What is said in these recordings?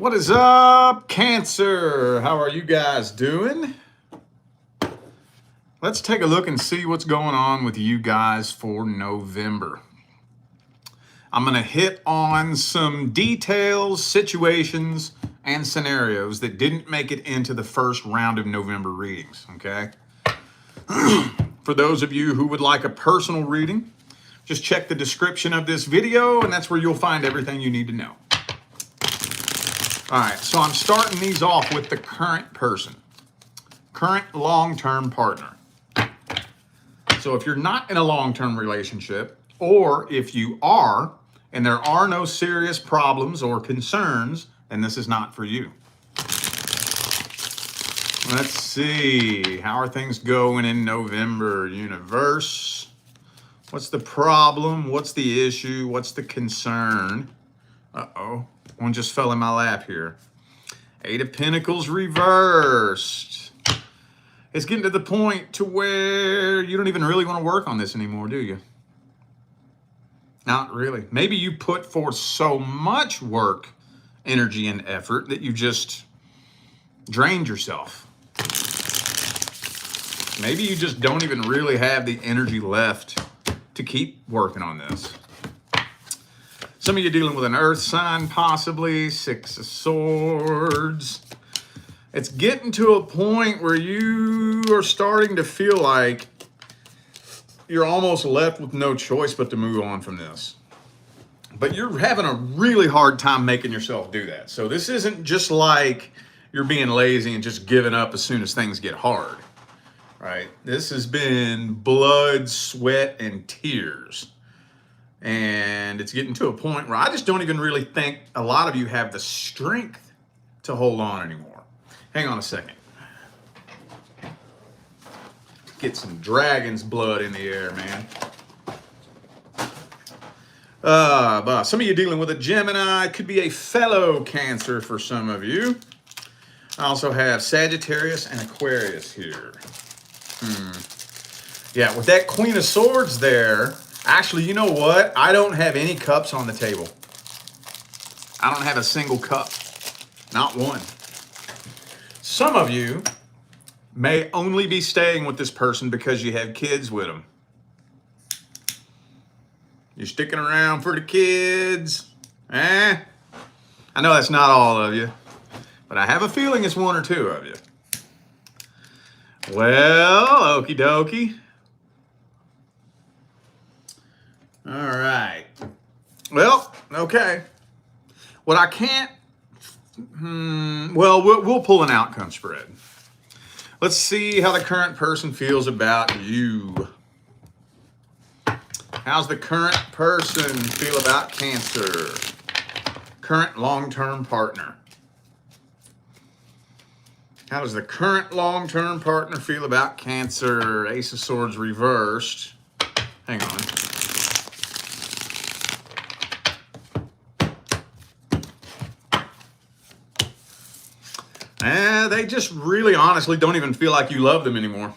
What is up, Cancer? How are you guys doing? Let's take a look and see what's going on with you guys for November. I'm going to hit on some details, situations, and scenarios that didn't make it into the first round of November readings, okay? For those of you who would like a personal reading, just check the description of this video, and that's where you'll find everything you need to know. All right, so I'm starting these off with the current person, current long-term partner. So if you're not in a long-term relationship, or if you are, and there are no serious problems or concerns, then this is not for you. Let's see, how are things going in November, universe? What's the problem? What's the issue? What's the concern? Uh-oh, one just fell in my lap here. Eight of Pentacles reversed. It's getting to the point to where you don't even really want to work on this anymore, do you? Not really. Maybe you put forth so much work, energy, and effort that you just drained yourself. Maybe you just don't even really have the energy left to keep working on this. Some of you dealing with an earth sign, possibly. Six of Swords. It's getting to a point where you are starting to feel like you're almost left with no choice but to move on from this. But you're having a really hard time making yourself do that. So this isn't just like you're being lazy and just giving up as soon as things get hard, right? This has been blood, sweat, and tears. And it's getting to a point where I just don't even really think a lot of you have the strength to hold on anymore. Hang on a second. Get some dragon's blood in the air, man. But some of you dealing with a Gemini. Could be a fellow Cancer for some of you. I also have Sagittarius and Aquarius here. Yeah, with that Queen of Swords there, actually, you know what? I don't have any cups on the table. I don't have a single cup. Not one. Some of you may only be staying with this person because you have kids with them. You're sticking around for the kids. I know that's not all of you, but I have a feeling it's one or two of you. Well, okie dokie. All right. Well, okay. What I can't, we'll pull an outcome spread. Let's see how the current person feels about you. How's the current person feel about Cancer? Current long-term partner. How does the current long-term partner feel about Cancer? Ace of Swords reversed. Hang on. They just really honestly don't even feel like you love them anymore.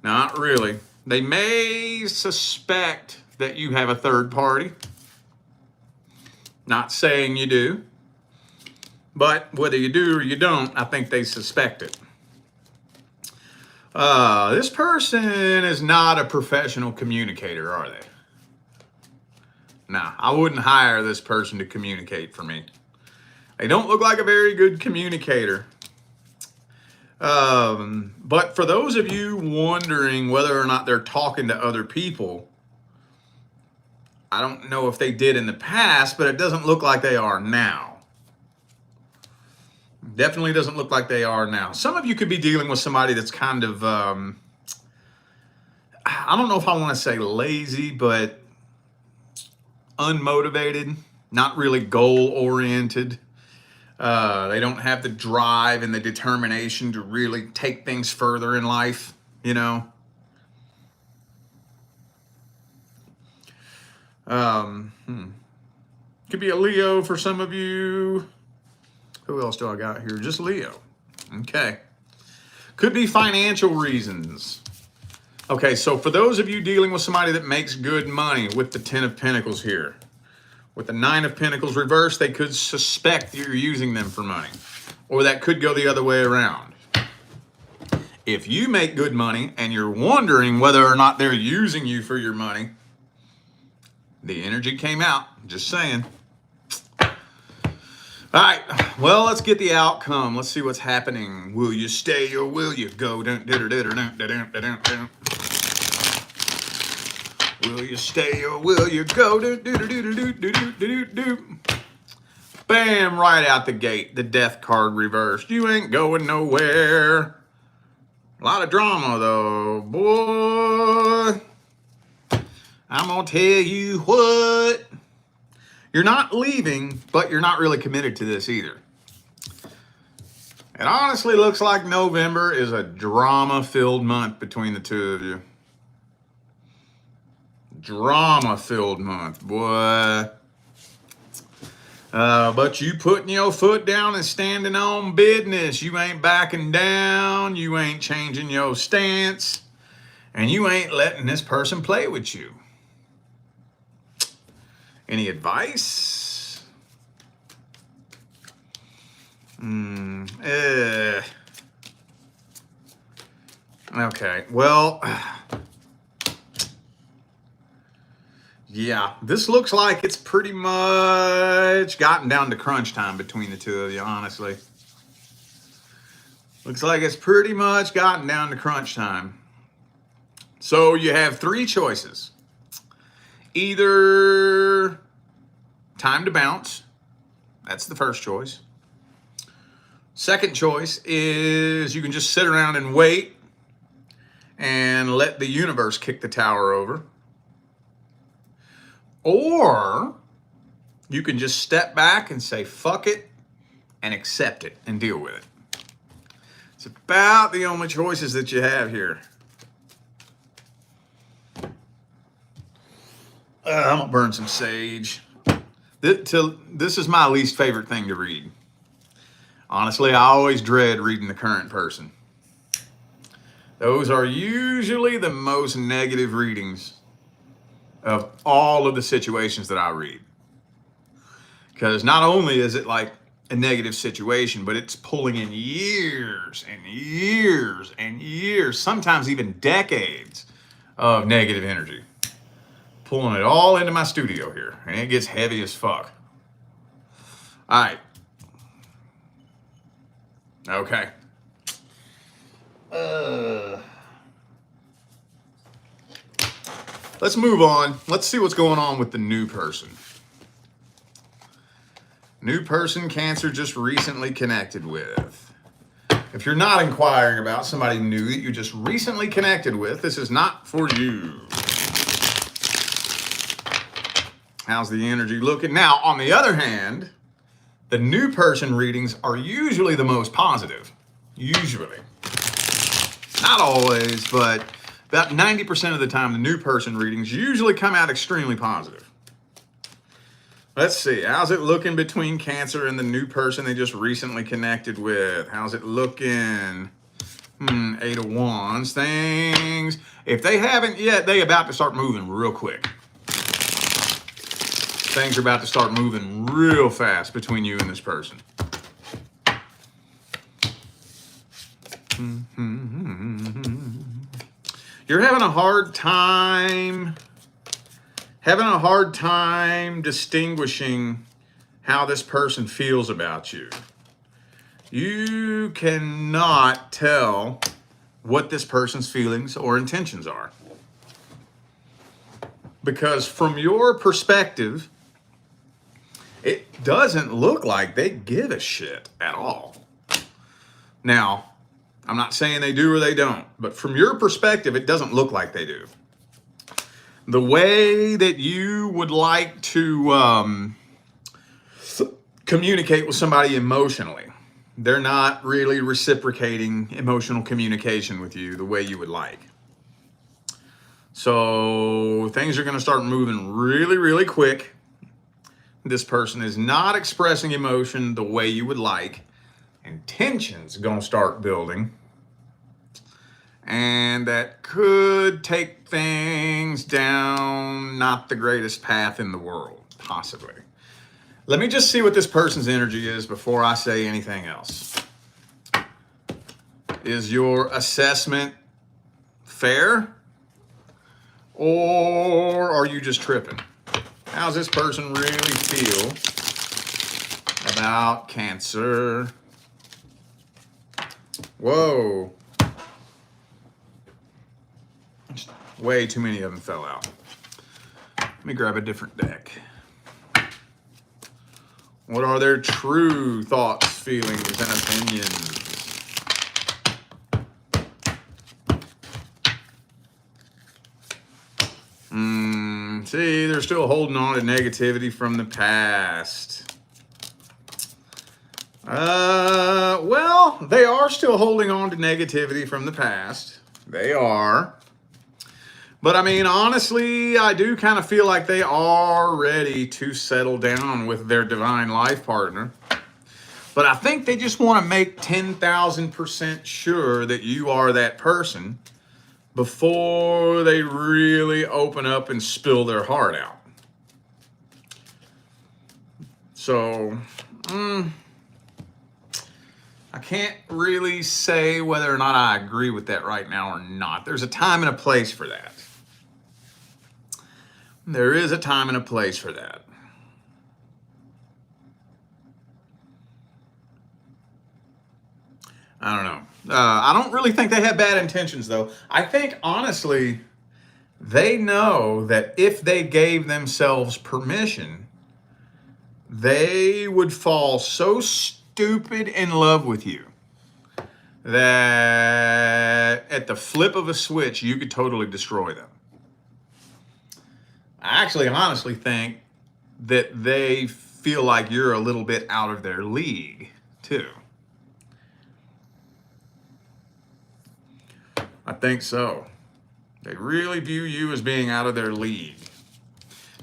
Not really. They may suspect that you have a third party. Not saying you do. But whether you do or you don't, I think they suspect it. This person is not a professional communicator, are they? Nah, I wouldn't hire this person to communicate for me. They don't look like a very good communicator. But for those of you wondering whether or not they're talking to other people, I don't know if they did in the past, but it doesn't look like they are now. Definitely doesn't look like they are now. Some of you could be dealing with somebody that's kind of, I don't know if I want to say lazy, but unmotivated, not really goal-oriented. They don't have the drive and the determination to really take things further in life, you know. Could be a Leo for some of you. Who else do I got here? Just Leo. Okay. Could be financial reasons. Okay, so for those of you dealing with somebody that makes good money with the Ten of Pentacles here, With the Nine of Pentacles reversed, they could suspect you're using them for money. Or that could go the other way around. If you make good money and you're wondering whether or not they're using you for your money, the energy came out. Just saying. All right, well, let's get the outcome. Let's see what's happening. Will you stay or will you go? Will you stay or will you go? Bam, right out the gate. The Death card reversed. You ain't going nowhere. A lot of drama, though. Boy, I'm going to tell you what. You're not leaving, but you're not really committed to this either. It honestly looks like November is a drama-filled month between the two of you. Drama-filled month, boy. But you putting your foot down and standing on business. You ain't backing down. You ain't changing your stance. And you ain't letting this person play with you. Any advice? Okay, well... Yeah, this looks like it's pretty much gotten down to crunch time between the two of you, honestly. Looks like it's pretty much gotten down to crunch time. So you have three choices. Either time to bounce. That's the first choice. Second choice is you can just sit around and wait and let the universe kick the tower over. Or you can just step back and say, fuck it, and accept it and deal with it. It's about the only choices that you have here. I'm going to burn some sage. This is my least favorite thing to read. Honestly, I always dread reading the current person. Those are usually the most negative readings of all of the situations that I read. Because not only is it like a negative situation, but it's pulling in years and years and years, sometimes even decades of negative energy. Pulling it all into my studio here, and it gets heavy as fuck. All right. Okay. Let's move on. Let's see what's going on with the new person. New person Cancer just recently connected with. If you're not inquiring about somebody new that you just recently connected with, this is not for you. How's the energy looking? Now, on the other hand, the new person readings are usually the most positive. Usually. Not always, but about 90% of the time, the new person readings usually come out extremely positive. Let's see. How's it looking between Cancer and the new person they just recently connected with? How's it looking? Eight of Wands. Things, if they haven't yet, they about to start moving real quick. Things are about to start moving real fast between you and this person. You're having a hard time distinguishing how this person feels about you. You cannot tell what this person's feelings or intentions are. Because from your perspective, it doesn't look like they give a shit at all. Now, I'm not saying they do or they don't, but from your perspective, it doesn't look like they do. The way that you would like to communicate with somebody emotionally, they're not really reciprocating emotional communication with you the way you would like. So things are going to start moving really, really quick. This person is not expressing emotion the way you would like. And tension's going to start building. And that could take things down not the greatest path in the world, possibly. Let me just see what this person's energy is before I say anything else. Is your assessment fair? Or are you just tripping? How's this person really feel about Cancer? Whoa. Way too many of them fell out. Let me grab a different deck. What are their true thoughts, feelings, and opinions? See, they're still holding on to negativity from the past. Well, they are still holding on to negativity from the past. They are. But I mean, honestly, I do kind of feel like they are ready to settle down with their divine life partner. But I think they just want to make 10,000% sure that you are that person before they really open up and spill their heart out. So, I can't really say whether or not I agree with that right now or not. There's a time and a place for that. There is a time and a place for that. I don't know. I don't really think they have bad intentions, though. I think, honestly, they know that if they gave themselves permission, they would fall so stupid in love with you that at the flip of a switch, you could totally destroy them. I actually honestly think that they feel like you're a little bit out of their league, too. I think so. They really view you as being out of their league.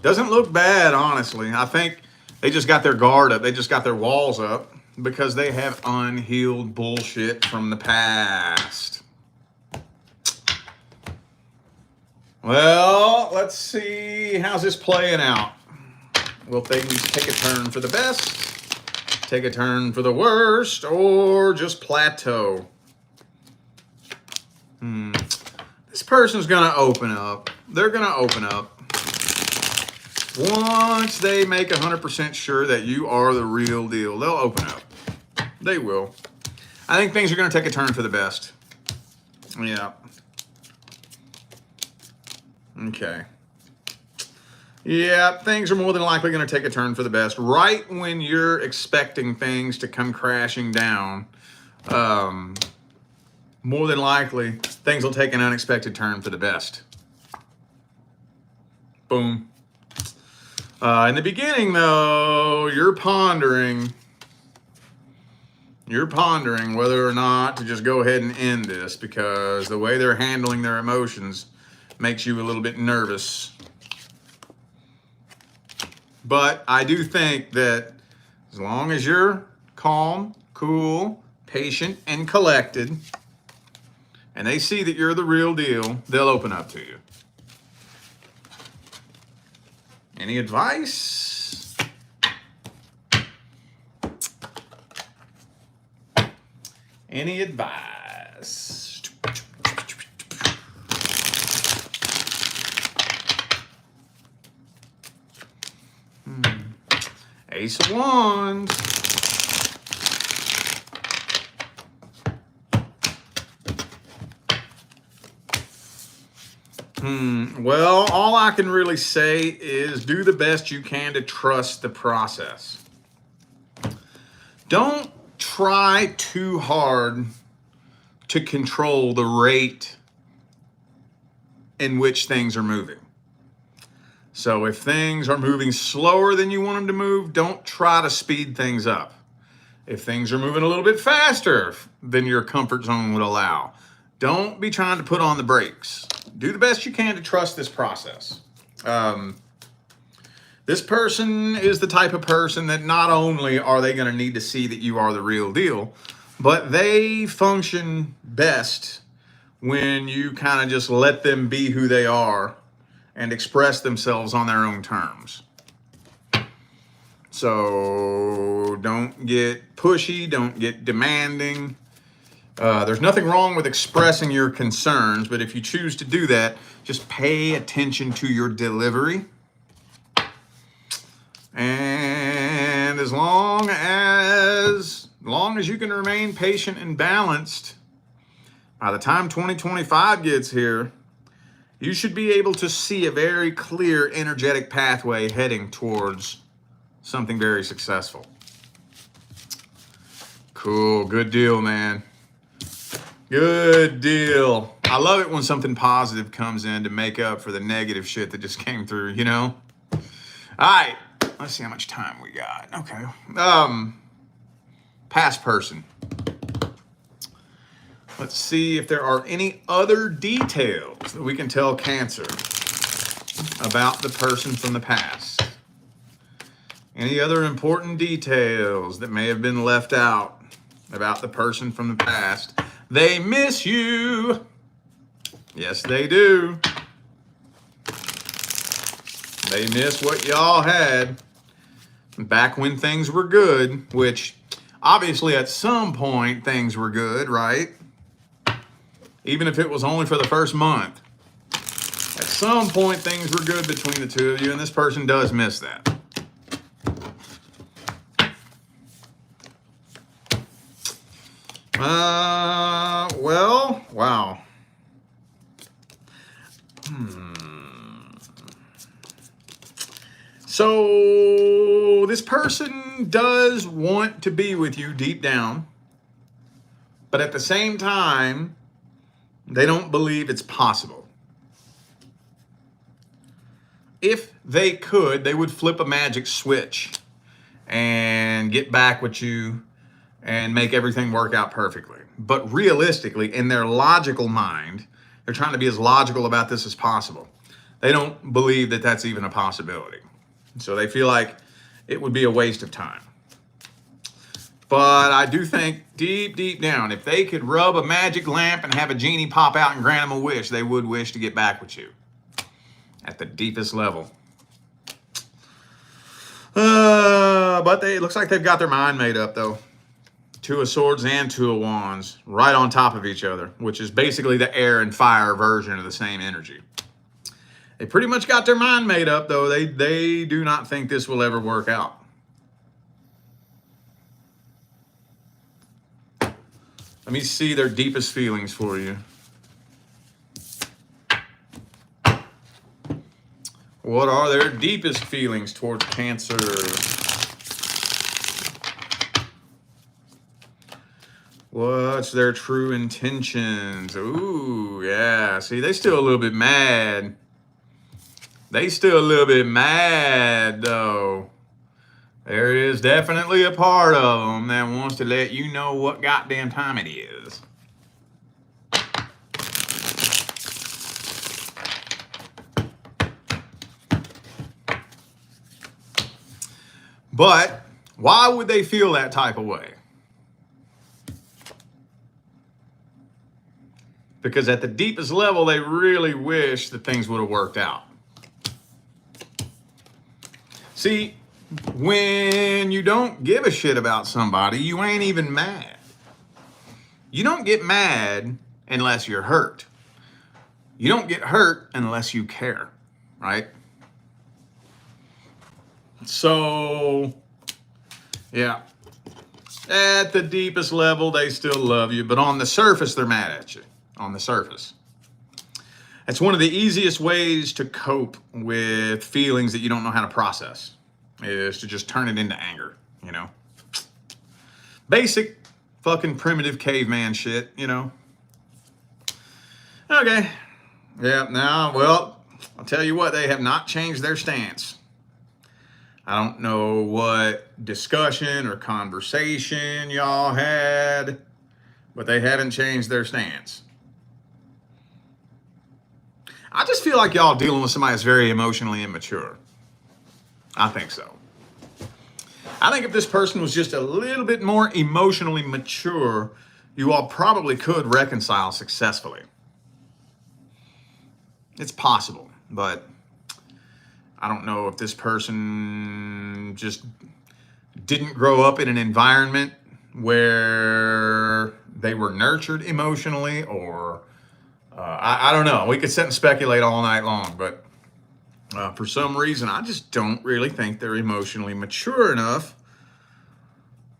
Doesn't look bad, honestly. I think they just got their guard up. They just got their walls up because they have unhealed bullshit from the past. Well, let's see. How's this playing out? Will things take a turn for the best, take a turn for the worst, or just plateau? This person's going to open up. They're going to open up. Once they make 100% sure that you are the real deal, they'll open up. They will. I think things are going to take a turn for the best. Yeah. Okay. Yeah, things are more than likely going to take a turn for the best. Right when you're expecting things to come crashing down, more than likely, things will take an unexpected turn for the best. Boom. In the beginning, though, you're pondering whether or not to just go ahead and end this, because the way they're handling their emotions makes you a little bit nervous. But I do think that as long as you're calm, cool, patient, and collected, and they see that you're the real deal, they'll open up to you. Any advice? Any advice? Ace of Wands. Well, all I can really say is do the best you can to trust the process. Don't try too hard to control the rate in which things are moving. So if things are moving slower than you want them to move, don't try to speed things up. If things are moving a little bit faster than your comfort zone would allow, don't be trying to put on the brakes. Do the best you can to trust this process. This person is the type of person that not only are they going to need to see that you are the real deal, but they function best when you kind of just let them be who they are and express themselves on their own terms. So don't get pushy, don't get demanding. There's nothing wrong with expressing your concerns, but if you choose to do that, just pay attention to your delivery. And as long as you can remain patient and balanced, by the time 2025 gets here, you should be able to see a very clear energetic pathway heading towards something very successful. Cool. Good deal, man. Good deal. I love it when something positive comes in to make up for the negative shit that just came through, you know? All right. Let's see how much time we got. Okay. Past person. Let's see if there are any other details that we can tell Cancer about the person from the past. Any other important details that may have been left out about the person from the past? They miss you. Yes, they do. They miss what y'all had back when things were good, which obviously at some point things were good, right? Even if it was only for the first month. At some point things were good between the two of you, and this person does miss that. Well, wow. So this person does want to be with you deep down, but at the same time, they don't believe it's possible. If they could, they would flip a magic switch and get back with you and make everything work out perfectly. But realistically, in their logical mind, they're trying to be as logical about this as possible. They don't believe that that's even a possibility. So they feel like it would be a waste of time. But I do think deep, deep down, if they could rub a magic lamp and have a genie pop out and grant them a wish, they would wish to get back with you at the deepest level. But it looks like they've got their mind made up, though. Two of Swords and Two of Wands right on top of each other, which is basically the air and fire version of the same energy. They pretty much got their mind made up, though. They do not think this will ever work out. Let me see their deepest feelings for you. What are their deepest feelings towards Cancer? What's their true intentions? Ooh, yeah. See, they still a little bit mad. They still a little bit mad, though. There is definitely a part of them that wants to let you know what goddamn time it is. But why would they feel that type of way? Because at the deepest level, they really wish that things would have worked out. See, when you don't give a shit about somebody, you ain't even mad. You don't get mad unless you're hurt. You don't get hurt unless you care, right? So, yeah. At the deepest level, they still love you, but on the surface, they're mad at you. On the surface. It's one of the easiest ways to cope with feelings that you don't know how to process, is to just turn it into anger, you know? Basic fucking primitive caveman shit, you know? Okay. Yeah, now, well, I'll tell you what, they have not changed their stance. I don't know what discussion or conversation y'all had, but they haven't changed their stance. I just feel like y'all dealing with somebody that's very emotionally immature. I think so. I think if this person was just a little bit more emotionally mature, you all probably could reconcile successfully. It's possible, but I don't know if this person just didn't grow up in an environment where they were nurtured emotionally, or I don't know. We could sit and speculate all night long, but for some reason, I just don't really think they're emotionally mature enough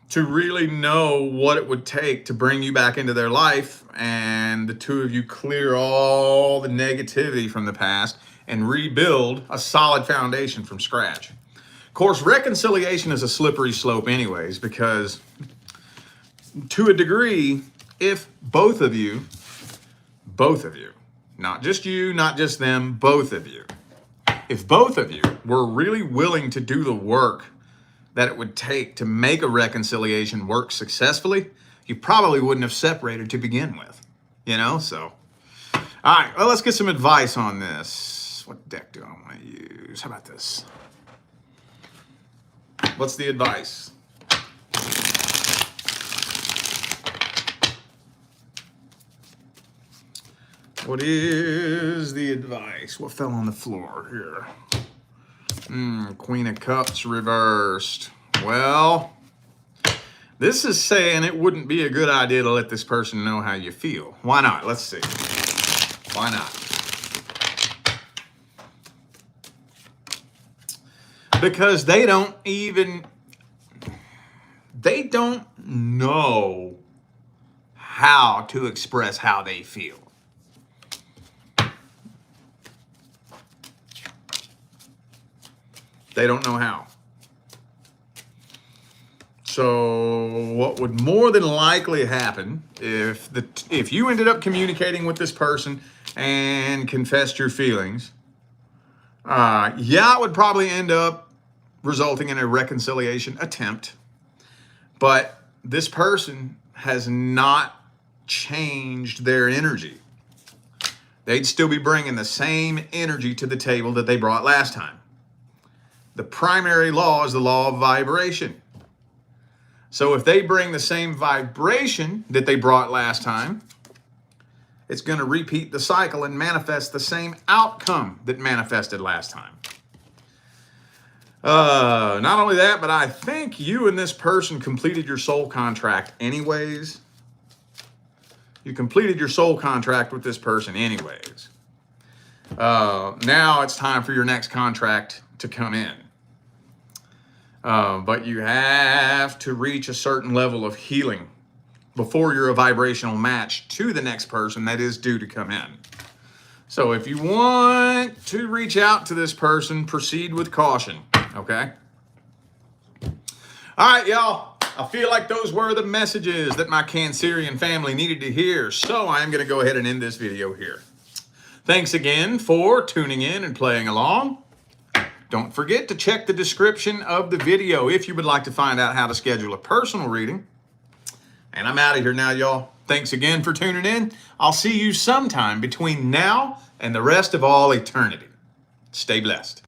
to really know what it would take to bring you back into their life and the two of you clear all the negativity from the past and rebuild a solid foundation from scratch. Of course, reconciliation is a slippery slope anyways, because to a degree, if both of you, not just you, not just them, both of you, if both of you were really willing to do the work that it would take to make a reconciliation work successfully, you probably wouldn't have separated to begin with, you know? So, all right, well, let's get some advice on this. What deck do I want to use? How about this? What's the advice? What is the advice? What fell on the floor here? Queen of Cups reversed. Well, this is saying it wouldn't be a good idea to let this person know how you feel. Why not? Let's see. Why not? Because they don't know how to express how they feel. They don't know how. So what would more than likely happen if you ended up communicating with this person and confessed your feelings, it would probably end up resulting in a reconciliation attempt. But this person has not changed their energy. They'd still be bringing the same energy to the table that they brought last time. The primary law is the law of vibration. So if they bring the same vibration that they brought last time, it's going to repeat the cycle and manifest the same outcome that manifested last time. Not only that, but I think you and this person completed your soul contract anyways. You completed your soul contract with this person anyways. Now it's time for your next contract to come in. But you have to reach a certain level of healing before you're a vibrational match to the next person that is due to come in. So if you want to reach out to this person, proceed with caution, okay? All right, y'all. I feel like those were the messages that my Cancerian family needed to hear, so I am going to go ahead and end this video here. Thanks again for tuning in and playing along. Don't forget to check the description of the video if you would like to find out how to schedule a personal reading. And I'm out of here now, y'all. Thanks again for tuning in. I'll see you sometime between now and the rest of all eternity. Stay blessed.